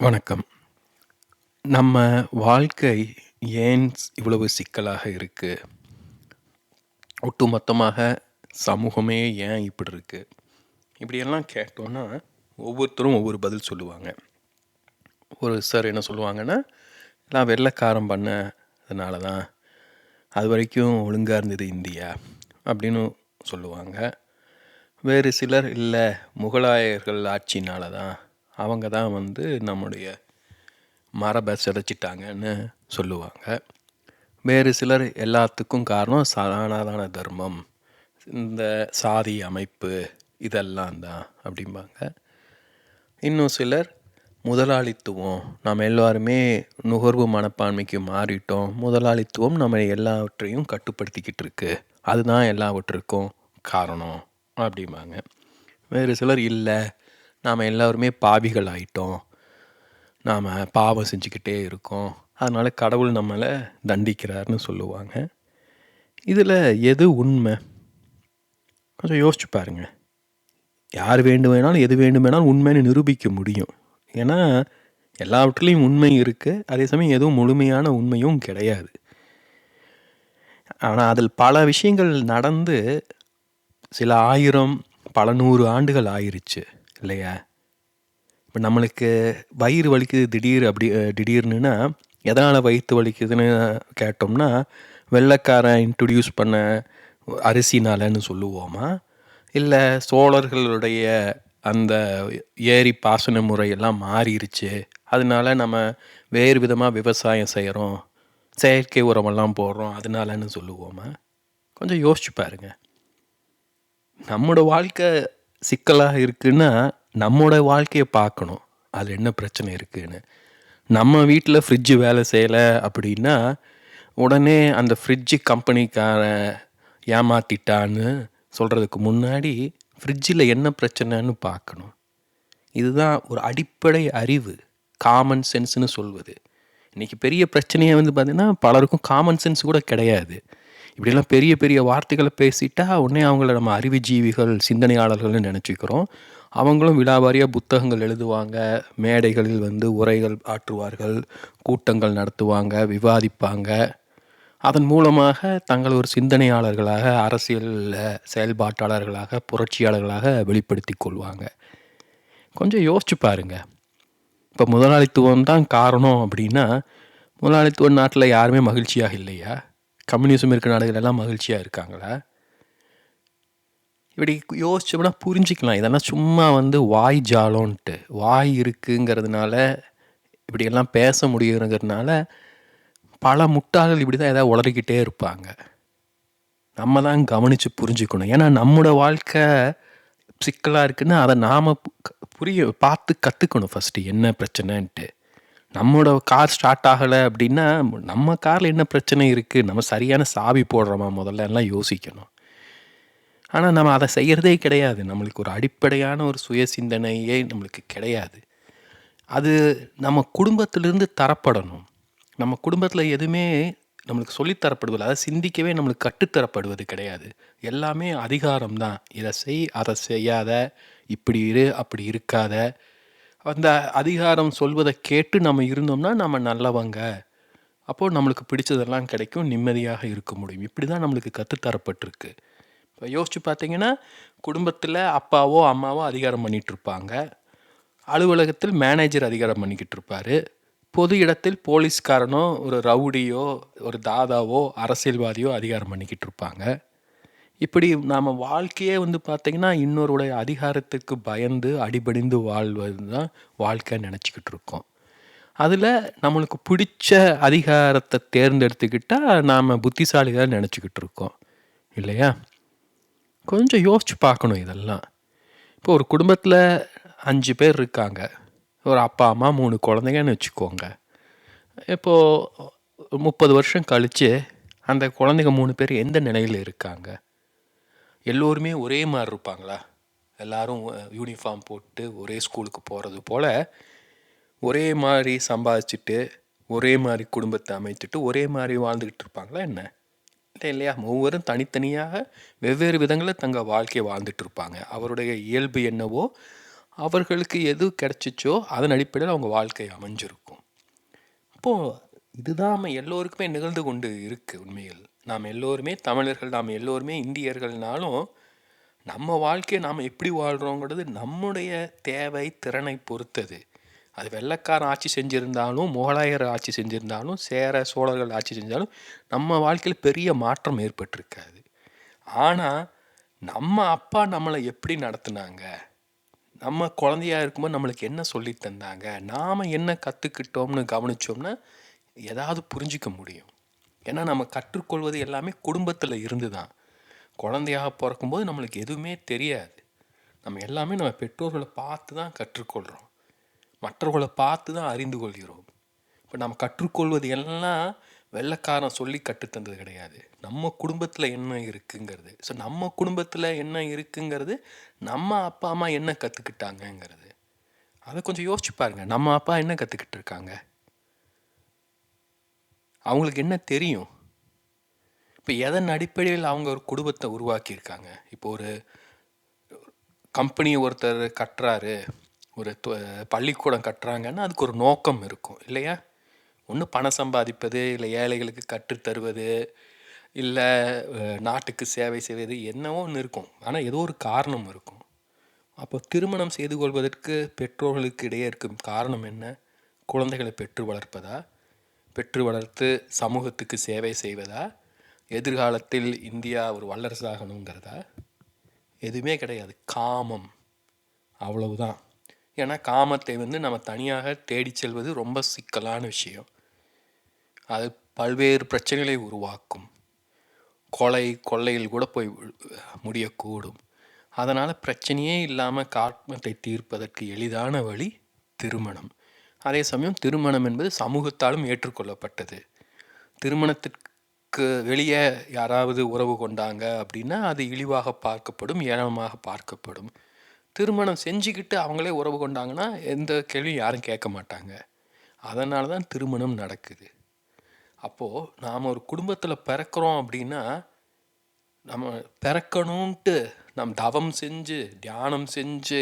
வணக்கம். நம்ம வாழ்க்கை ஏன் இவ்வளவு சிக்கலாக இருக்கு? ஒட்டுமொத்தமாக சமூகமே ஏன் இப்படி இருக்கு? இப்படியெல்லாம் கேட்டோம்னா, ஒவ்வொருத்தரும் ஒவ்வொரு பதில் சொல்லுவாங்க. ஒரு சார் என்ன சொல்லுவாங்கன்னா, "எல்லாம் வெள்ளைக்காரன் பண்ணதுனால தான். அதுவரைக்கும் ஒழுங்கா இருந்தது இந்தியா." அப்படின்னு சொல்லுவாங்க. வேறு சிலர், "இல்ல முகலாயர்கள் ஆட்சினால தான். அவங்க தான் நம்முடைய மரபை சிதைச்சிட்டாங்கன்னு" சொல்லுவாங்க. வேறு சிலர், "எல்லாத்துக்கும் காரணம் சனாதன தர்மம், இந்த சாதி அமைப்பு இதெல்லாம் தான்" அப்படிம்பாங்க. இன்னும் சிலர், "முதலாளித்துவம், நாம் எல்லாருமே நுகர்வு மனப்பான்மைக்கு மாறிட்டோம், முதலாளித்துவம் நம்ம எல்லாவற்றையும் கட்டுப்படுத்திக்கிட்டு இருக்கு, அதுதான் எல்லாவற்றுக்கும் காரணம்" அப்படிம்பாங்க. வேறு சிலர், "இல்லை, நாம் எல்லாருமே பாவிகள் ஆயிட்டோம், நாம் பாவம் செஞ்சுக்கிட்டே இருக்கோம், அதனால் கடவுள் நம்மளை தண்டிக்கிறார்னு சொல்லுவாங்க." இதில் எது உண்மை? கொஞ்சம் யோசிச்சு பாருங்க. யார் வேண்டுமானாலும் எது வேண்டுமானாலும் உண்மைன்னு நிரூபிக்க முடியும். ஏன்னா எல்லாவற்றிலையும் உண்மை இருக்குது, அதே சமயம் எதுவும் முழுமையான உண்மையும் கிடையாது. ஆனால் அதில் பல விஷயங்கள் நடந்து சில ஆயிரம் பல நூறு ஆண்டுகள் ஆயிருச்சு இல்லையா? இப்போ நம்மளுக்கு வயிறு வலிக்குது திடீர்னுன்னா எதனால் வயிற்று வலிக்குதுன்னு கேட்டோம்னா, வெள்ளைக்காரன் இன்ட்ரடியூஸ் பண்ண அரிசினாலன்னு சொல்லுவோமா? இல்லை சோழர்களுடைய அந்த ஏரி பாசன முறையெல்லாம் மாறிடுச்சு, அதனால நம்ம வேறு விதமாக விவசாயம் செய்கிறோம், செயற்கை உரமெல்லாம் போடுறோம், அதனாலன்னு சொல்லுவோமா? கொஞ்சம் யோசிச்சு பாருங்க. நம்மளோட வாழ்க்கை சிக்கலாக இருக்குன்னா நம்மளோட வாழ்க்கையை பார்க்கணும், அதில் என்ன பிரச்சனை இருக்குதுன்னு. நம்ம வீட்டில் ஃப்ரிட்ஜு வேலை செய்யலை அப்படின்னா உடனே அந்த ஃப்ரிட்ஜு கம்பெனிக்கார ஏமாத்திட்டான்னு சொல்கிறதுக்கு முன்னாடி ஃப்ரிட்ஜில் என்ன பிரச்சனைன்னு பார்க்கணும். இதுதான் ஒரு அடிப்படை அறிவு, காமன் சென்ஸ்னு சொல்வது. இன்றைக்கி பெரிய பிரச்சனையை பார்த்திங்கன்னா பலருக்கும் காமன் சென்ஸ் கூட கிடையாது. இப்படியெல்லாம் பெரிய பெரிய வார்த்தைகளை பேசிட்டா உடனே அவங்கள நம்ம அறிவுஜீவிகள், சிந்தனையாளர்கள்னு நினச்சிக்கிறோம். அவங்களும் விலாவாரியாக புத்தகங்கள் எழுதுவாங்க, மேடைகளில் உரைகள் ஆற்றுவார்கள், கூட்டங்கள் நடத்துவாங்க, விவாதிப்பாங்க. அதன் மூலமாக தங்கள் ஒரு சிந்தனையாளர்களாக, அரசியலில் செயல்பாட்டாளர்களாக, புரட்சியாளர்களாக வெளிப்படுத்தி கொள்வாங்க. கொஞ்சம் யோசிச்சு பாருங்க. இப்போ முதலாளித்துவம் தான் காரணம் அப்படின்னா, முதலாளித்துவ நாட்டில் யாருமே மகிழ்ச்சியாக இல்லையா? கம்யூனிசம் இருக்கிற நாடுகளெல்லாம் மகிழ்ச்சியாக இருக்காங்களா? இப்படி யோசிச்சோம்னா புரிஞ்சிக்கலாம். இதெல்லாம் சும்மா வாய் ஜாலோன்ட்டு, வாய் இருக்குங்கிறதுனால இப்படியெல்லாம் பேச முடியுங்கிறதுனால பல முட்டாள்கள் இப்படி தான் ஏதாவது உளறிக்கிட்டே இருப்பாங்க. நம்ம தான் கவனித்து புரிஞ்சுக்கணும். ஏன்னா நம்மளோட வாழ்க்கை சிக்கலாக இருக்குன்னா அதை நாம் பார்த்து கற்றுக்கணும். ஃபஸ்ட்டு என்ன பிரச்சனைன்ட்டு. நம்மளோட கார் ஸ்டார்ட் ஆகலை அப்படின்னா நம்ம காரில் என்ன பிரச்சனை இருக்குது, நம்ம சரியான சாவி போடுறோமா முதல்ல எல்லாம் யோசிக்கணும். ஆனால் நம்ம அதை செய்கிறதே கிடையாது. நம்மளுக்கு ஒரு அடிப்படையான ஒரு சுய சிந்தனையே நம்மளுக்கு கிடையாது. அது நம்ம குடும்பத்திலிருந்து தரப்படணும். நம்ம குடும்பத்தில் எதுவுமே நம்மளுக்கு சொல்லித்தரப்படுவதில்லை, அதை சிந்திக்கவே நம்மளுக்கு கற்றுத்தரப்படுவது கிடையாது. எல்லாமே அதிகாரம் தான். இதை செய், அதை செய்யாத, இப்படி இரு, அப்படி இருக்காத. அந்த அதிகாரம் சொல்வதை கேட்டு நம்ம இருந்தோம்னா நம்ம நல்லவங்க, அப்போது நம்மளுக்கு பிடிச்சதெல்லாம் கிடைக்கும், நிம்மதியாக இருக்க முடியும். இப்படி தான் நம்மளுக்கு கற்றுத்தரப்பட்டிருக்கு. இப்போ யோசிச்சு பார்த்தீங்கன்னா, குடும்பத்தில் அப்பாவோ அம்மாவோ அதிகாரம் பண்ணிகிட்ருப்பாங்க, அலுவலகத்தில் மேனேஜர் அதிகாரம் பண்ணிக்கிட்டு இருப்பார், பொது இடத்தில் போலீஸ்காரனோ ஒரு ரவுடியோ ஒரு தாதாவோ அரசியல்வாதியோ அதிகாரம் பண்ணிக்கிட்டு இருப்பாங்க. இப்படி நாம் வாழ்க்கையே பார்த்திங்கன்னா இன்னொருடைய அதிகாரத்துக்கு பயந்து அடிபணிந்து வாழ்வது தான் வாழ்க்கைன்னு நினச்சிக்கிட்டு இருக்கோம். அதில் நம்மளுக்கு பிடிச்ச அதிகாரத்தை தேர்ந்தெடுத்துக்கிட்டால் நாம் புத்திசாலியாக நினச்சிக்கிட்டு இருக்கோம் இல்லையா? கொஞ்சம் யோசிச்சு பார்க்கணும் இதெல்லாம். இப்போ ஒரு குடும்பத்தில் 5 பேர் இருக்காங்க, ஒரு அப்பா அம்மா 3 குழந்தைங்கன்னு வச்சுக்கோங்க. இப்போது 30 வருஷம் கழித்து அந்த குழந்தைங்க 3 பேர் எந்த நிலையில் இருக்காங்க? எல்லோருமே ஒரே மாதிரி இருப்பாங்களா? எல்லோரும் யூனிஃபார்ம் போட்டு ஒரே ஸ்கூலுக்கு போகிறது போல் ஒரே மாதிரி சம்பாதிச்சுட்டு ஒரே மாதிரி குடும்பத்தை அமைச்சிட்டு ஒரே மாதிரி வாழ்ந்துக்கிட்டு இருப்பாங்களா என்ன? இல்லை இல்லையா? ஒவ்வொருவரும் தனித்தனியாக வெவ்வேறு விதங்களில் தங்கள் வாழ்க்கையை வாழ்ந்துட்டு இருப்பாங்க. அவருடைய இயல்பு என்னவோ அவர்களுக்கு எது கிடைச்சிச்சோ அதன் அடிப்படையில் அவங்க வாழ்க்கை அமைஞ்சிருக்கும். அப்போது இதுதான் நம்ம எல்லோருக்குமே நிகழ்ந்து கொண்டு இருக்குது. உண்மையில் நாம் எல்லோருமே தமிழர்கள், நாம் எல்லோருமே இந்தியர்கள்னாலும் நம்ம வாழ்க்கையை நாம் எப்படி வாழ்கிறோங்கிறது நம்முடைய தேவை திறனை பொறுத்தது. அது வெள்ளைக்காரன் ஆட்சி செஞ்சுருந்தாலும், முகலாயர் ஆட்சி செஞ்சுருந்தாலும், சேர சோழர்கள் ஆட்சி செஞ்சாலும் நம்ம வாழ்க்கையில் பெரிய மாற்றம் ஏற்பட்டிருக்காது. ஆனால் நம்ம அப்பா நம்மளை எப்படி நடத்துனாங்க, நம்ம குழந்தையா இருக்கும்போது நம்மளுக்கு என்ன சொல்லி தந்தாங்க, நாம் என்ன கற்றுக்கிட்டோம்னு கவனித்தோம்னா ஏதாவது புரிஞ்சிக்க முடியும். ஏன்னா நம்ம கற்றுக்கொள்வது எல்லாமே குடும்பத்தில் இருந்து தான். குழந்தையாக பிறக்கும்போது நம்மளுக்கு எதுவுமே தெரியாது. நம்ம எல்லாமே நம்ம பெற்றோர்களை பார்த்து தான் கற்றுக்கொள்கிறோம், மற்றவர்களை பார்த்து தான் அறிந்து கொள்கிறோம். இப்போ நம்ம கற்றுக்கொள்வது எல்லாம் வெள்ளைக்காரன் சொல்லி கற்றுத்தந்தது கிடையாது. நம்ம குடும்பத்தில் என்ன இருக்குங்கிறது. ஸோ நம்ம குடும்பத்தில் என்ன இருக்குங்கிறது நம்ம அப்பா அம்மா என்ன கற்றுக்கிட்டாங்கங்கிறது. அதை கொஞ்சம் யோசிச்சு பாருங்கள். நம்ம அப்பா என்ன கற்றுக்கிட்டு இருக்காங்க, அவங்களுக்கு என்ன தெரியும், இப்போ எதன் அடிப்படையில் அவங்க ஒரு குடும்பத்தை உருவாக்கியிருக்காங்க. இப்போ ஒரு கம்பெனி ஒருத்தர் கட்டுறாரு, ஒரு பள்ளிக்கூடம் கட்டுறாங்கன்னா அதுக்கு ஒரு நோக்கம் இருக்கும் இல்லையா? ஒன்று பணம் சம்பாதிப்பது, இல்லை ஏழைகளுக்கு கற்றுத்தருவது, இல்லை நாட்டுக்கு சேவை செய்வது, என்னவோ ஒன்று இருக்கும். ஆனால் ஏதோ ஒரு காரணம் இருக்கும். அப்போ திருமணம் செய்து கொள்வதற்கு பெற்றோர்களுக்கு இடையே இருக்கும் காரணம் என்ன? குழந்தைகளை பெற்று வளர்ப்பதா, பெற்று வளர்த்து சமூகத்துக்கு சேவை செய்வதா, எதிர்காலத்தில் இந்தியா ஒரு வல்லரசாகணுங்கிறதா? எதுவுமே கிடையாது. காமம், அவ்வளவுதான். ஏன்னா காமத்தை நம்ம தனியாக தேடி செல்வது ரொம்ப சிக்கலான விஷயம். அது பல்வேறு பிரச்சனைகளை உருவாக்கும். கொள்ளையில் கூட போய் முடியக்கூடும். அதனால் பிரச்சனையே இல்லாமல் காமத்தை தீர்ப்பதற்கு எளிதான வழி திருமணம். அதே சமயம் திருமணம் என்பது சமூகத்தாலும் ஏற்றுக்கொள்ளப்பட்டது. திருமணத்திற்கு வெளியே யாராவது உறவு கொண்டாங்க அப்படின்னா அது இழிவாக பார்க்கப்படும், ஏளனமாக பார்க்கப்படும். திருமணம் செஞ்சுக்கிட்டு அவங்களே உறவு கொண்டாங்கன்னா எந்த கேள்வியும் யாரும் கேட்க மாட்டாங்க. அதனால தான் திருமணம் நடக்குது. அப்போது நாம் ஒரு குடும்பத்தில் பிறக்கிறோம் அப்படின்னா நம்ம பிறக்கணுன்ட்டு நம் தவம் செஞ்சு தியானம் செஞ்சு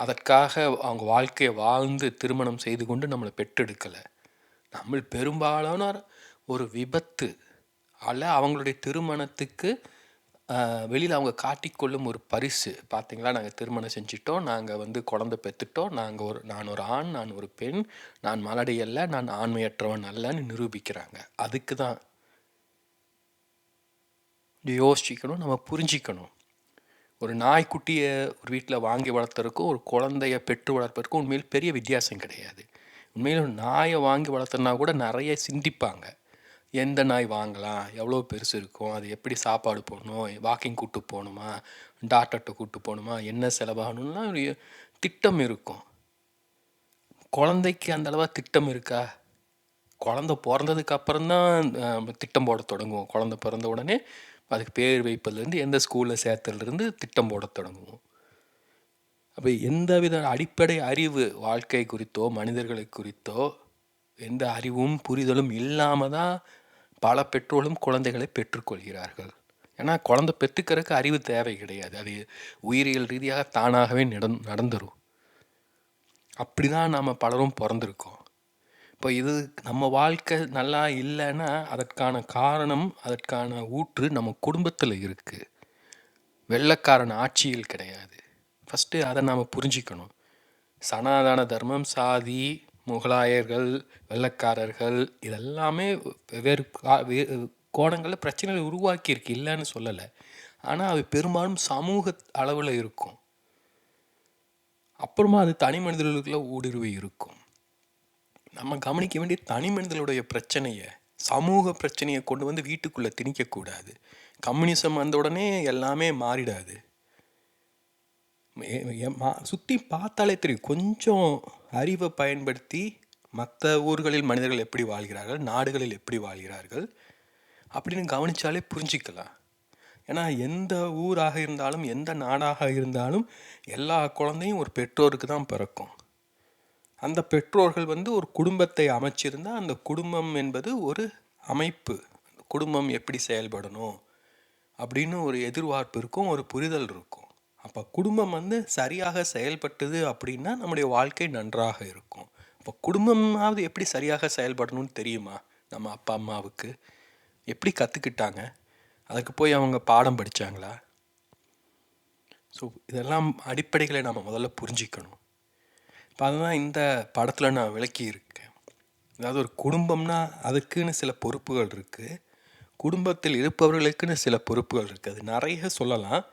அதற்காக அவங்க வாழ்க்கையை வாழ்ந்து திருமணம் செய்து கொண்டு நம்மளை பெற்றெடுக்கலை. நம்ம பெரும்பாலான ஒரு விபத்து அல்ல அவங்களுடைய திருமணத்துக்கு வெளியில் அவங்க காட்டிக்கொள்ளும் ஒரு பரிசு. பார்த்திங்களா, நாங்கள் திருமணம் செஞ்சிட்டோம், நாங்கள் குழந்தை பெற்றுட்டோம், நான் ஒரு ஆண், நான் ஒரு பெண், நான் மலடி அல்ல, நான் ஆண்மையற்றவன் அல்லன்னு நிரூபிக்கிறாங்க. அதுக்கு தான் யோசிக்கணும், நம்ம புரிஞ்சிக்கணும். ஒரு நாய்க்குட்டியை ஒரு வீட்டில் வாங்கி வளர்த்துறதுக்கும் ஒரு குழந்தைய பெற்று வளர்ப்பதற்கும் உண்மையில் பெரிய வித்தியாசம் கிடையாது. உண்மையில் நாயை வாங்கி வளர்த்துனா கூட நிறைய சிந்திப்பாங்க. எந்த நாய் வாங்கலாம், எவ்வளோ பெருசு இருக்கும், அது எப்படி சாப்பாடு போடணும், வாக்கிங் கூப்பிட்டு போகணுமா, டாக்டர்கிட்ட கூப்பிட்டு போகணுமா, என்ன செலவாகணும்லாம் ஒரு திட்டம் இருக்கும். குழந்தைக்கு அந்தளவாக திட்டம் இருக்கா? குழந்த பிறந்ததுக்கு அப்புறம்தான் திட்டம் போட தொடங்குவோம். குழந்த பிறந்த உடனே அதுக்கு பேர் வைப்பதுலேருந்து எந்த ஸ்கூலில் சேர்த்துலேருந்து திட்டம் போட தொடங்குவோம். அப்போ எந்தவித அடிப்படை அறிவு வாழ்க்கை குறித்தோ மனிதர்களை குறித்தோ எந்த அறிவும் புரிதலும் இல்லாமல் தான் பல பெற்றோர்களும் குழந்தைகளை பெற்றுக்கொள்கிறார்கள். ஏன்னா குழந்தை பெற்றுக்கிறதுக்கு அறிவு தேவை கிடையாது, அது உயிரியல் ரீதியாக தானாகவே நடந்துடும். அப்படி தான் நாம் பலரும் பிறந்திருக்கோம். இப்போ இது நம்ம வாழ்க்கை நல்லா இல்லைன்னா அதற்கான காரணம், அதற்கான ஊற்று நம்ம குடும்பத்தில் இருக்குது, வெள்ளைக்காரன் ஆட்சியில் கிடையாது. ஃபஸ்ட்டு அதை நாம் புரிஞ்சிக்கணும். சனாதன தர்மம், சாதி, முகலாயர்கள், வெள்ளைக்காரர்கள் இதெல்லாமே வெவ்வேறு கோணங்களில் பிரச்சனைகளை உருவாக்கியிருக்கு, இல்லைன்னு சொல்லலை. ஆனால் அது பெரும்பாலும் சமூக அளவில் இருக்கும். அப்புறமா அது தனி மனிதர்களுக்குள்ள ஊடுருவி இருக்கும். நம்ம கவனிக்க வேண்டிய தனி மனிதனுடைய பிரச்சனையை, சமூக பிரச்சனையை கொண்டு வந்து வீட்டுக்குள்ளே திணிக்கக்கூடாது. கம்யூனிசம் வந்த உடனே எல்லாமே மாறிடாது. சுற்றி பார்த்தாலே தெரியும். கொஞ்சம் அறிவை பயன்படுத்தி மற்ற ஊர்களில் மனிதர்கள் எப்படி வாழ்கிறார்கள், நாடுகளில் எப்படி வாழ்கிறார்கள் அப்படின்னு கவனித்தாலே புரிஞ்சிக்கலாம். ஏன்னா எந்த ஊராக இருந்தாலும் எந்த நாடாக இருந்தாலும் எல்லா குழந்தையும் ஒரு பெற்றோருக்கு தான் பிறக்கும். அந்த பெற்றோர்கள் ஒரு குடும்பத்தை அமைச்சிருந்தால் அந்த குடும்பம் என்பது ஒரு அமைப்பு. குடும்பம் எப்படி செயல்படணும் அப்படின்னு ஒரு எதிர்பார்ப்பு இருக்கும், ஒரு புரிதல் இருக்கும். அப்போ குடும்பம் வந்து சரியாக செயல்பட்டது அப்படின்னா நம்முடைய வாழ்க்கை நன்றாக இருக்கும். அப்போ குடும்பமாவது எப்படி சரியாக செயல்படணும்னு தெரியுமா நம்ம அப்பா அம்மாவுக்கு? எப்படி கற்றுக்கிட்டாங்க? அதுக்கு போய் அவங்க பாடம் படித்தாங்களா? ஸோ இதெல்லாம் அடிப்படைகளை நம்ம முதல்ல புரிஞ்சிக்கணும். இப்போ அதுதான் இந்த படத்தில் நான் விளக்கி இருக்கேன். அதாவது ஒரு குடும்பம்னா அதுக்குன்னு சில பொறுப்புகள் இருக்குது, குடும்பத்தில் இருப்பவர்களுக்குன்னு சில பொறுப்புகள் இருக்குது. அது நிறைய சொல்லலாம்.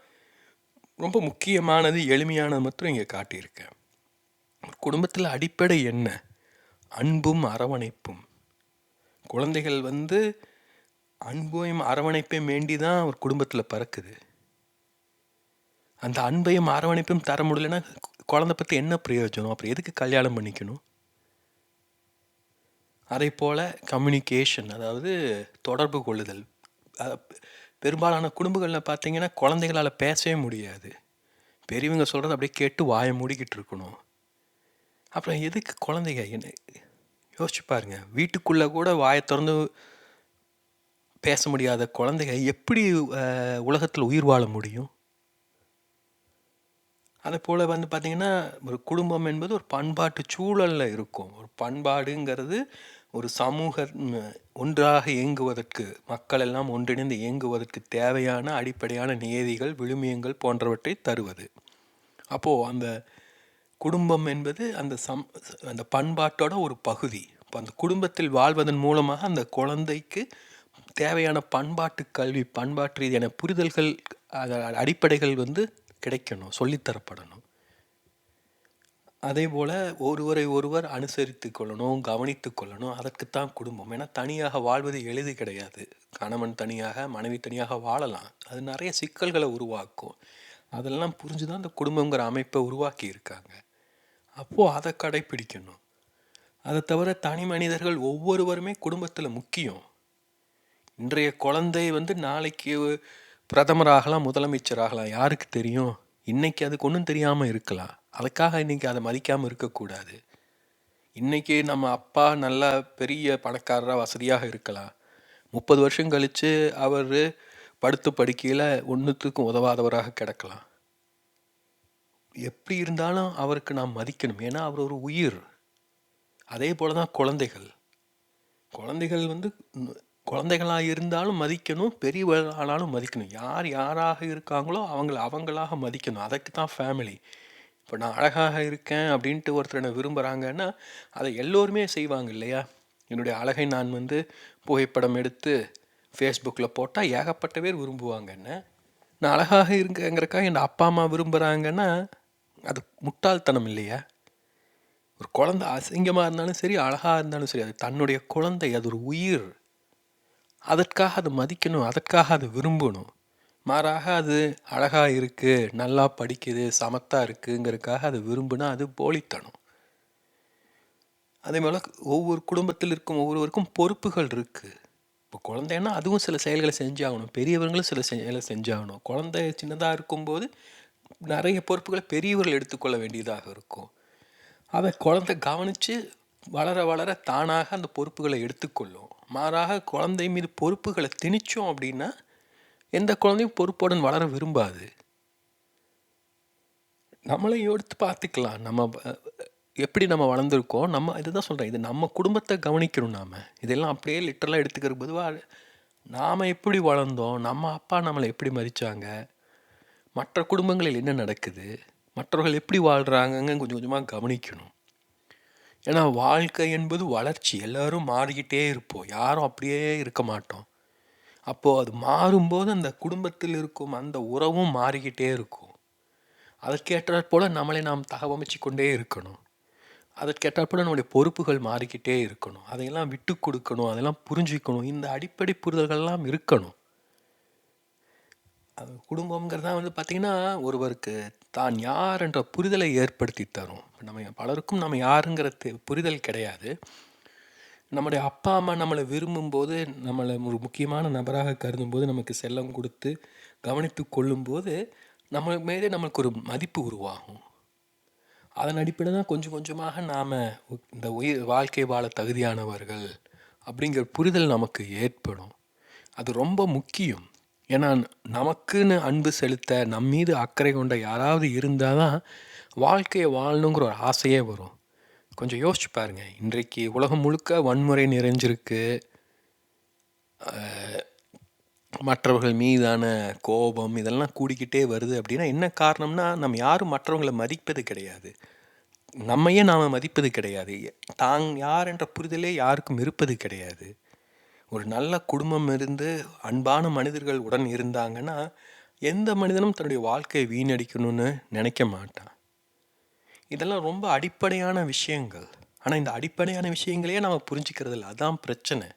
ரொம்ப முக்கியமானது எளிமையானது மட்டும் இங்கே காட்டியிருக்கேன். குடும்பத்தில் அடிப்படை என்ன? அன்பும் அரவணைப்பும். குழந்தைகள் வந்து அன்பையும் அரவணைப்பையும் வேண்டி தான் ஒரு குடும்பத்தில் பிறக்குது. அந்த அன்பையும் அரவணைப்பையும் தர முடியலன்னா குழந்தை பற்றி என்ன பிரயோஜனம்? அப்புறம் எதுக்கு கல்யாணம் பண்ணிக்கணும்? அதே போல் கம்யூனிகேஷன், அதாவது தொடர்பு கொள்ளுதல். பெரும்பாலான குடும்பங்களில் பார்த்தீங்கன்னா குழந்தைகளால் பேசவே முடியாது. பெரியவங்க சொல்கிறத அப்படியே கேட்டு வாயை மூடிக்கிட்டு இருக்கணும். அப்புறம் எதுக்கு குழந்தைங்க? என்ன யோசிச்சு பாருங்க. வீட்டுக்குள்ளே கூட வாயை திறந்து பேச முடியாத குழந்தைங்க எப்படி உலகத்தில் உயிர் வாழ முடியும்? அதை போல் வந்து பார்த்திங்கன்னா ஒரு குடும்பம் என்பது ஒரு பண்பாட்டு சூழலில் இருக்கும். ஒரு பண்பாடுங்கிறது ஒரு சமூக ஒன்றாக இயங்குவதற்கு, மக்கள் எல்லாம் ஒன்றிணைந்து இயங்குவதற்கு தேவையான அடிப்படையான நியதிகள், விழுமியங்கள் போன்றவற்றை தருவது. அப்போது அந்த குடும்பம் என்பது அந்த பண்பாட்டோட ஒரு பகுதி. இப்போ அந்த குடும்பத்தில் வாழ்வதன் மூலமாக அந்த குழந்தைக்கு தேவையான பண்பாட்டு கல்வி, பண்பாட்டு ரீதியான புரிதல்கள், அடிப்படைகள் வந்து கிடைக்கணும், சொல்லித்தரப்படணும். அதே போல் ஒருவரை ஒருவர் அனுசரித்து கொள்ளணும், கவனித்து கொள்ளணும். அதற்குத்தான் குடும்பம். ஏன்னா தனியாக வாழ்வது எளிது கிடையாது. கணவன் தனியாக, மனைவி தனியாக வாழலாம். அது நிறைய சிக்கல்களை உருவாக்கும். அதெல்லாம் புரிஞ்சு தான் அந்த குடும்பங்கிற அமைப்பை உருவாக்கி இருக்காங்க. அப்போது அதை கடைப்பிடிக்கணும். அதை தவிர தனி மனிதர்கள் ஒவ்வொருவருமே குடும்பத்தில் முக்கியம். இன்றைய குழந்தை வந்து நாளைக்கு பிரதமராகலாம், முதலமைச்சராகலாம், யாருக்கு தெரியும்? இன்றைக்கி அதுக்கு ஒன்றும் தெரியாமல் இருக்கலாம். அதுக்காக இன்றைக்கி அதை மதிக்காமல் இருக்கக்கூடாது. இன்றைக்கி நம்ம அப்பா நல்லா பெரிய பணக்காரராக வசதியாக இருக்கலாம். 30 வருஷம் கழித்து அவர் படுத்து படுக்கையில் ஒன்றுத்துக்கும் உதவாதவராக கிடக்கலாம். எப்படி இருந்தாலும் அவருக்கு நாம் மதிக்கணும். ஏன்னா அவர் ஒரு உயிர். அதே போல் தான் குழந்தைகள். குழந்தைகள் வந்து குழந்தைகளாக இருந்தாலும் மதிக்கணும், பெரியவர்களானாலும் மதிக்கணும். யார் யாராக இருக்காங்களோ அவங்களாக மதிக்கணும். அதுக்கு தான் ஃபேமிலி. இப்போ நான் அழகாக இருக்கேன் அப்படின்ட்டு ஒருத்தர் என்னை விரும்புகிறாங்கன்னா அதை எல்லோருமே செய்வாங்க இல்லையா? என்னுடைய அழகை நான் வந்து புகைப்படம் எடுத்து ஃபேஸ்புக்கில் போட்டால் ஏகப்பட்ட பேர் விரும்புவாங்க. என்ன நான் அழகாக இருக்கேங்கிறக்காக என் அப்பா அம்மா விரும்புகிறாங்கன்னா அது முட்டாள்தனம் இல்லையா? ஒரு குழந்தை அசிங்கமாக இருந்தாலும் சரி, அழகாக இருந்தாலும் சரி, அது தன்னுடைய குழந்தை, அது ஒரு உயிர். அதற்காக அதை மதிக்கணும், அதற்காக அதை விரும்பணும். மாறாக அது அழகாக இருக்குது, நல்லா படிக்குது, சமத்தாக இருக்குங்கிறதுக்காக அதை விரும்புனா அது போலித்தனம். அதே போல் ஒவ்வொரு குடும்பத்தில் இருக்கும் ஒவ்வொருவருக்கும் பொறுப்புகள் இருக்குது. இப்போ குழந்தைன்னா அதுவும் சில செயல்களை செஞ்சாகணும், பெரியவர்களும் சில செயலை செஞ்சாகணும். குழந்தை சின்னதாக இருக்கும்போது நிறைய பொறுப்புகளை பெரியவர்கள் எடுத்துக்கொள்ள வேண்டியதாக இருக்கும். அதை குழந்தை கவனித்து வளர வளர தானாக அந்த பொறுப்புகளை எடுத்துக்கொள்ளும். மாறாக குழந்தை மீது பொறுப்புகளை திணிச்சோம் அப்படின்னா எந்த குழந்தையும் பொறுப்புடன் வளர விரும்பாது. நம்மளை எடுத்து பார்த்துக்கலாம். நம்ம எப்படி நம்ம வளர்ந்துருக்கோம், நம்ம இதுதான் சொல்கிறேன், இது நம்ம குடும்பத்தை கவனிக்கணும். நாம் இதெல்லாம் அப்படியே லிட்டரலாக எடுத்துக்கிற பொதுவாக நாம் எப்படி வளர்ந்தோம், நம்ம அப்பா நம்மளை எப்படி மதித்தாங்க, மற்ற குடும்பங்களில் என்ன நடக்குது, மற்றவர்கள் எப்படி வாழ்கிறாங்கங்க கொஞ்சம் கொஞ்சமாக கவனிக்கணும். ஏன்னா வாழ்க்கை என்பது வளர்ச்சி. எல்லோரும் மாறிக்கிட்டே இருப்போம், யாரும் அப்படியே இருக்க மாட்டோம். அப்போது அது மாறும்போது அந்த குடும்பத்தில் இருக்கும் அந்த உறவும் மாறிக்கிட்டே இருக்கும். அதற்கேற்றாற் போல் நம்மளை நாம் தகவமைச்சு கொண்டே இருக்கணும். அதற்கேற்றாற் போல் நம்முடைய பொறுப்புகள் மாறிக்கிட்டே இருக்கணும். அதையெல்லாம் விட்டு கொடுக்கணும், அதெல்லாம் புரிஞ்சிக்கணும். இந்த அடிப்படை புரிதல்கள்லாம் இருக்கணும். அது குடும்பங்கிறதா வந்து பார்த்திங்கன்னா ஒருவருக்கு தான் யார் என்ற புரிதலை ஏற்படுத்தி தரும். நம்ம பலருக்கும் நம்ம யாருங்கிற புரிதல் கிடையாது. நம்முடைய அப்பா அம்மா நம்மளை விரும்பும்போது, நம்மளை ஒரு முக்கியமான நபராக கருதும்போது, நமக்கு செல்லம் கொடுத்து கவனித்து கொள்ளும்போது நம்ம மேலே நம்மளுக்கு ஒரு மதிப்பு உருவாகும். அதன் அடிப்படையில் தான் கொஞ்சம் கொஞ்சமாக நாம் இந்த வாழ்க்கை வாழ தகுதியானவர்கள் அப்படிங்கிற புரிதல் நமக்கு ஏற்படும். அது ரொம்ப முக்கியம். ஏன்னா நமக்குன்னு அன்பு செலுத்த நம் மீது அக்கறை கொண்ட யாராவது இருந்தால் தான் வாழ்க்கையை வாழணுங்கிற ஒரு ஆசையே வரும். கொஞ்சம் யோசிச்சு பாருங்க. இன்றைக்கு உலகம் முழுக்க வன்முறை நிறைஞ்சிருக்கு. மற்றவர்கள் மீதான கோபம் இதெல்லாம் கூடிக்கிட்டே வருது அப்படின்னா என்ன காரணம்னா, நம்ம யாரும் மற்றவங்களை மதிப்பது கிடையாது. நம்மையே நாம் மதிப்பது கிடையாது. தான் யார் என்ற புரிதலே யாருக்கும் இருப்பது கிடையாது. ஒரு நல்ல குடும்பம் இருந்து அன்பான மனிதர்கள் உடன் இருந்தாங்கன்னா, எந்த மனிதனும் தன்னுடைய வாழ்க்கையை வீணடிக்கணும்னு நினைக்க மாட்டான். இதெல்லாம் ரொம்ப அடிப்படையான விஷயங்கள். ஆனால் இந்த அடிப்படையான விஷயங்களையே நம்ம புரிஞ்சுக்கிறது இல்லை. அதான் பிரச்சனை.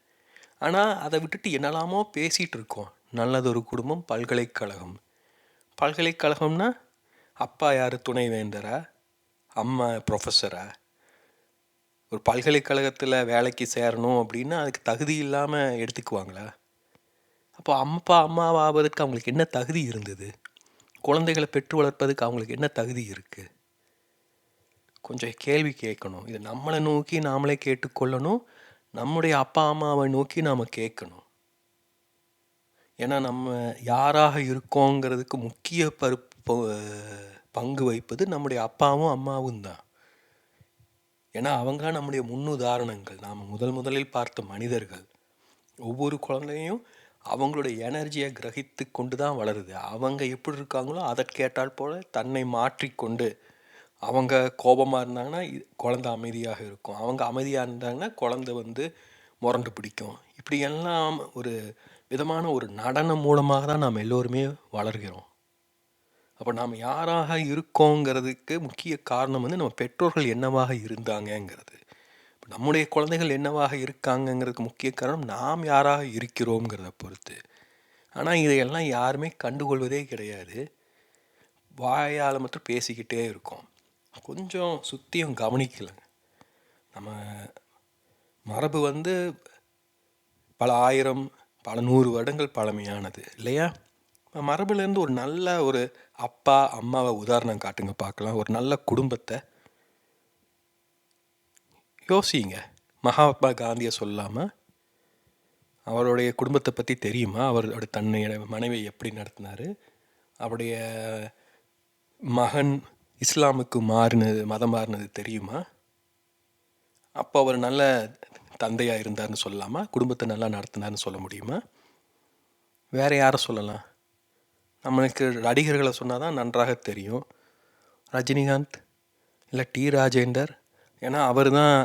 ஆனால் அதை விட்டுட்டு என்னெல்லாமோ பேசிகிட்டு இருக்கோம். நல்லதொரு குடும்பம் பல்கலைக்கழகம். பல்கலைக்கழகம்னா அப்பா யார், துணைவேந்தரா, அம்மா ப்ரொஃபஸரா? ஒரு பல்கலைக்கழகத்தில் வேலைக்கு சேரணும் அப்படின்னா அதுக்கு தகுதி இல்லாமல் எடுத்துக்குவாங்களா? அப்போ அம்மாவை ஆவதற்கு அவங்களுக்கு என்ன தகுதி இருந்தது? குழந்தைகளை பெற்று வளர்ப்பதுக்கு அவங்களுக்கு என்ன தகுதி இருக்குது? கொஞ்சம் கேள்வி கேட்கணும். இதை நம்மளை நோக்கி நாமளே கேட்டுக்கொள்ளணும். நம்முடைய அப்பா அம்மாவை நோக்கி நாம் கேட்கணும். ஏன்னா நம்ம யாராக இருக்கோங்கிறதுக்கு முக்கிய பங்கு வகிப்பது நம்முடைய அப்பாவும் அம்மாவும் தான். ஏன்னா அவங்க நம்முடைய முன்னுதாரணங்கள். நாம் முதலில் பார்த்த மனிதர்கள். ஒவ்வொரு குழந்தையும் அவங்களுடைய எனர்ஜியை கிரகித்து கொண்டு தான் வளருது. அவங்க எப்படி இருக்காங்களோ அதற்கேற்றால் போல் தன்னை மாற்றிக்கொண்டு, அவங்க கோபமாக இருந்தாங்கன்னா குழந்தை அமைதியாக இருக்கும். அவங்க அமைதியாக இருந்தாங்கன்னா குழந்தை முரண்டு பிடிக்கும். இப்படியெல்லாம் ஒரு விதமான ஒரு நடனம் மூலமாக தான் நாம் எல்லோருமே வளர்கிறோம். அப்போ நாம் யாராக இருக்கோங்கிறதுக்கு முக்கிய காரணம் நம்ம பெற்றோர்கள் என்னவாக இருந்தாங்கங்கிறது. நம்முடைய குழந்தைகள் என்னவாக இருக்காங்கங்கிறதுக்கு முக்கிய காரணம் நாம் யாராக இருக்கிறோங்கிறத பொறுத்து. ஆனால் இதையெல்லாம் யாருமே கண்டுகொள்வதே கிடையாது. வாயால் மட்டும் பேசிக்கிட்டே இருக்கோம். கொஞ்சம் சுற்றியும் கவனிக்கலைங்க. நம்ம மரபு பல ஆயிரம், பல 100 வருடங்கள் பழமையானது இல்லையா? மரபுலேருந்து ஒரு நல்ல ஒரு அப்பா அம்மாவை உதாரணம் காட்டுங்க பார்க்கலாம். ஒரு நல்ல குடும்பத்தை யோசிங்க. மகாத்மா காந்தியை சொல்லாமல் அவருடைய குடும்பத்தை பற்றி தெரியுமா? அவரோட தன்னை மனைவி எப்படி நடத்தினார்? அவருடைய மகன் இஸ்லாமுக்கு மதம் மாறினது தெரியுமா? அப்போ அவர் நல்ல தந்தையாக இருந்தார்னு சொல்லலாமா? குடும்பத்தை நல்லா நடத்தினார்னு சொல்ல முடியுமா? வேறு யாரை சொல்லலாம்? நம்மளுக்கு நடிகர்களை சொன்னால் தான் நன்றாக தெரியும். ரஜினிகாந்த் இல்லை டி ராஜேந்தர். ஏன்னா அவர் தான்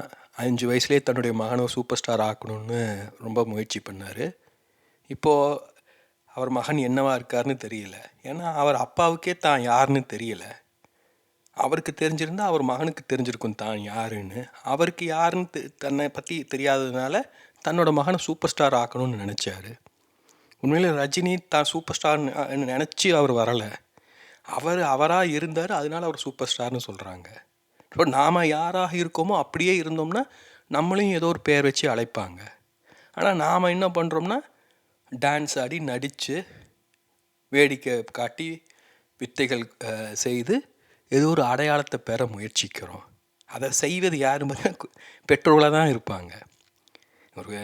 5 வயசுலேயே தன்னுடைய மகனை சூப்பர் ஸ்டார் ஆக்கணும்னு ரொம்ப முயற்சி பண்ணார். இப்போது அவர் மகன் என்னவா இருக்காருன்னு தெரியல. ஏன்னா அவர் அப்பாவுக்கே தான் யாருன்னு தெரியல. அவருக்கு தெரிஞ்சிருந்தால் அவர் மகனுக்கு தெரிஞ்சிருக்கும் தான் யாருன்னு. அவருக்கு யாருன்னு தன்னை பற்றி தெரியாததுனால தன்னோட மகனை சூப்பர் ஸ்டார் ஆக்கணும்னு நினச்சார். உண்மையில் ரஜினி தான் சூப்பர் ஸ்டார்னு நினச்சி அவர் வரலை. அவராக இருந்தார், அதனால அவர் சூப்பர் ஸ்டார்னு சொல்கிறாங்க. இப்போ நாம் யாராக இருக்கோமோ அப்படியே இருந்தோம்னா நம்மளையும் ஏதோ ஒரு பேர் வச்சு அழைப்பாங்க. ஆனால் நாம் என்ன பண்ணுறோம்னா டான்ஸ் ஆடி நடித்து வேடிக்கை காட்டி வித்தைகள் செய்து ஏதோ ஒரு அடையாளத்தை பெற முயற்சிக்கிறோம். அதை செய்வது யார் பெற்றோர்களாக தான் இருப்பாங்க. ஒரு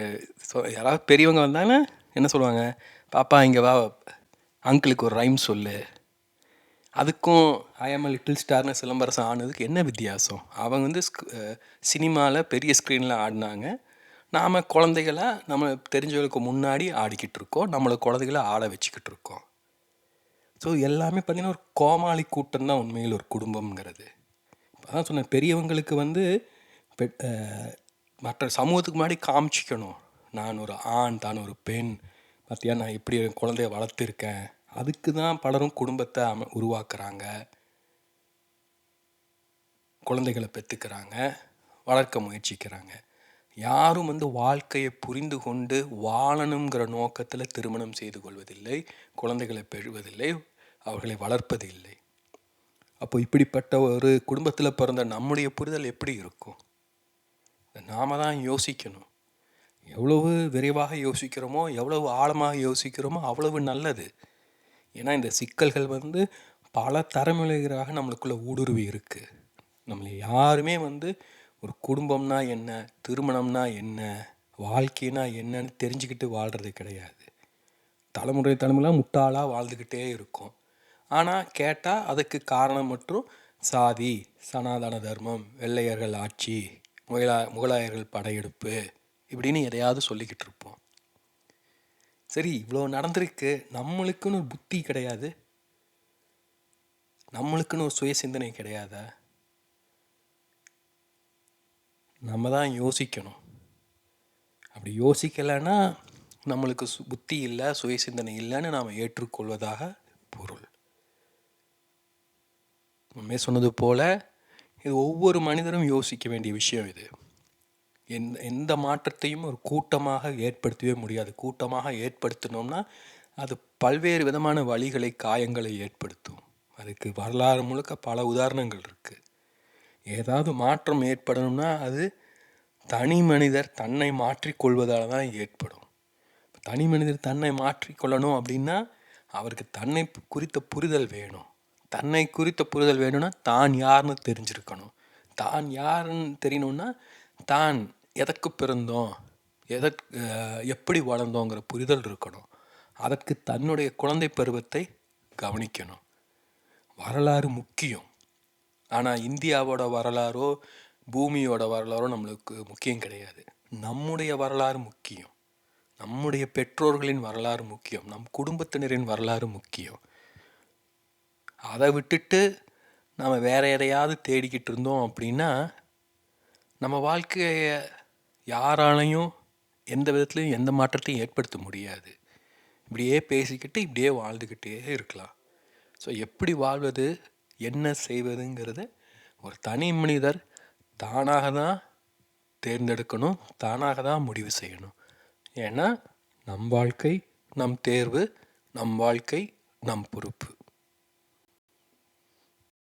யாராவது பெரியவங்க வந்தாங்கன்னா என்ன சொல்லுவாங்க? பாப்பா இங்கே வா, அங்கிளுக்கு ஒரு ரைம் சொல்லு. அதுக்கும் ஐ ஆம் லிட்டில் ஸ்டார்னு சிலம்பரசன் ஆனதுக்கு என்ன வித்தியாசம்? அவங்க சினிமாவில் பெரிய ஸ்க்ரீனில் ஆடினாங்க. நாம் குழந்தைகளை நம்ம தெரிஞ்சவங்களுக்கு முன்னாடி ஆடிக்கிட்டு இருக்கோம். நம்மளை குழந்தைகளை ஆட வச்சுக்கிட்டு இருக்கோம். ஸோ எல்லாமே பார்த்திங்கன்னா ஒரு கோமாளி கூட்டம் தான் உண்மையில் ஒரு குடும்பம்ங்கிறது. இப்போ தான் சொன்னேன், பெரியவங்களுக்கு மற்ற சமூகத்துக்கு முன்னாடி காமிச்சிக்கணும். நான் ஒரு ஆண், தான் ஒரு பெண், பார்த்தியா நான் இப்படி குழந்தைய வளர்த்துருக்கேன். அதுக்கு தான் பலரும் குடும்பத்தை உருவாக்குறாங்க, குழந்தைகளை பெற்றுக்கிறாங்க, வளர்க்க முயற்சிக்கிறாங்க. யாரும் வாழ்க்கையை புரிந்து கொண்டு வாழணுங்கிற நோக்கத்தில் திருமணம் செய்து கொள்வதில்லை, குழந்தைகளை பெறுவதில்லை, அவர்களை வளர்ப்பதில்லை. அப்போ இப்படிப்பட்ட ஒரு குடும்பத்தில் பிறந்த நம்முடைய புரிதல் எப்படி இருக்கும்? நாம் தான் யோசிக்கணும். எவ்வளவு விரைவாக யோசிக்கிறோமோ, எவ்வளவு ஆழமாக யோசிக்கிறோமோ அவ்வளவு நல்லது. ஏன்னா இந்த சிக்கல்கள் பல தலைமுறைகளாக நம்மளுக்குள்ளே ஊடுருவி இருக்குது. நம்மளை யாருமே ஒரு குடும்பம்னா என்ன, திருமணம்னா என்ன, வாழ்க்கைனா என்னன்னு தெரிஞ்சுக்கிட்டு வாழ்கிறது கிடையாது. தலைமுறையாக முட்டாளாக வாழ்ந்துக்கிட்டே இருக்கோம். ஆனால் கேட்டால் அதுக்கு காரணம் மற்றும் சாதி, சனாதன தர்மம், வெள்ளையர்கள் ஆட்சி, முகலாயர்கள் படையெடுப்பு இப்படின்னு எதையாவது சொல்லிக்கிட்டு இருப்போம். சரி, இவ்வளோ நடந்திருக்கு, நம்மளுக்குன்னு புத்தி கிடையாது, நம்மளுக்குன்னு ஒரு சுய சிந்தனை கிடையாதா? நம்ம தான் யோசிக்கணும். அப்படி யோசிக்கலைன்னா நம்மளுக்கு புத்தி இல்லை, சுய சிந்தனை இல்லைன்னு நாம் ஏற்றுக்கொள்வதாக பொருள். உண்மையை சொன்னது போல் இது ஒவ்வொரு மனிதரும் யோசிக்க வேண்டிய விஷயம். இது எந்த மாற்றத்தையும் ஒரு கூட்டமாக ஏற்படுத்தவே முடியாது. கூட்டமாக ஏற்படுத்தினோம்னா அது பல்வேறு விதமான வழிகளை, காயங்களை ஏற்படுத்தும். அதுக்கு வரலாறு முழுக்க பல உதாரணங்கள் இருக்குது. ஏதாவது மாற்றம் ஏற்படணும்னா அது தனி மனிதர் தன்னை மாற்றிக்கொள்வதால் தான் ஏற்படும். தனி மனிதர் தன்னை மாற்றிக்கொள்ளணும் அப்படின்னா அவருக்கு தன்னை குறித்த புரிதல் வேணும். தன்னை குறித்த புரிதல் வேணும்னா தான் யாருன்னு தெரிஞ்சிருக்கணும். தான் யாருன்னு தெரியணும்னா தான் எதற்கு பிறந்தோம், எப்படி வளர்ந்தோங்கிற புரிதல் இருக்கணும். அதற்கு தன்னுடைய குழந்தை பருவத்தை கவனிக்கணும். வரலாறு முக்கியம். ஆனால் இந்தியாவோட வரலாறோ பூமியோட வரலாறோ நம்மளுக்கு முக்கியம் கிடையாது. நம்முடைய வரலாறு முக்கியம். நம்முடைய பெற்றோர்களின் வரலாறு முக்கியம். நம் குடும்பத்தினரின் வரலாறு முக்கியம். அதை விட்டுட்டு நம்ம வேற எதையாவது தேடிக்கிட்டு இருந்தோம் அப்படின்னா நம்ம வாழ்க்கையை யாராலையும் எந்த விதத்துலையும் எந்த மாற்றத்தையும் ஏற்படுத்த முடியாது. இப்படியே பேசிக்கிட்டு இப்படியே வாழ்ந்துக்கிட்டே இருக்கலாம். ஸோ எப்படி வாழ்வது, என்ன செய்வதுங்கிறத ஒரு தனி மனிதர் தானாக தான் தேர்ந்தெடுக்கணும், தானாக தான் முடிவு செய்யணும். ஏன்னா நம் வாழ்க்கை நம் தேர்வு, நம் வாழ்க்கை நம் பொறுப்பு.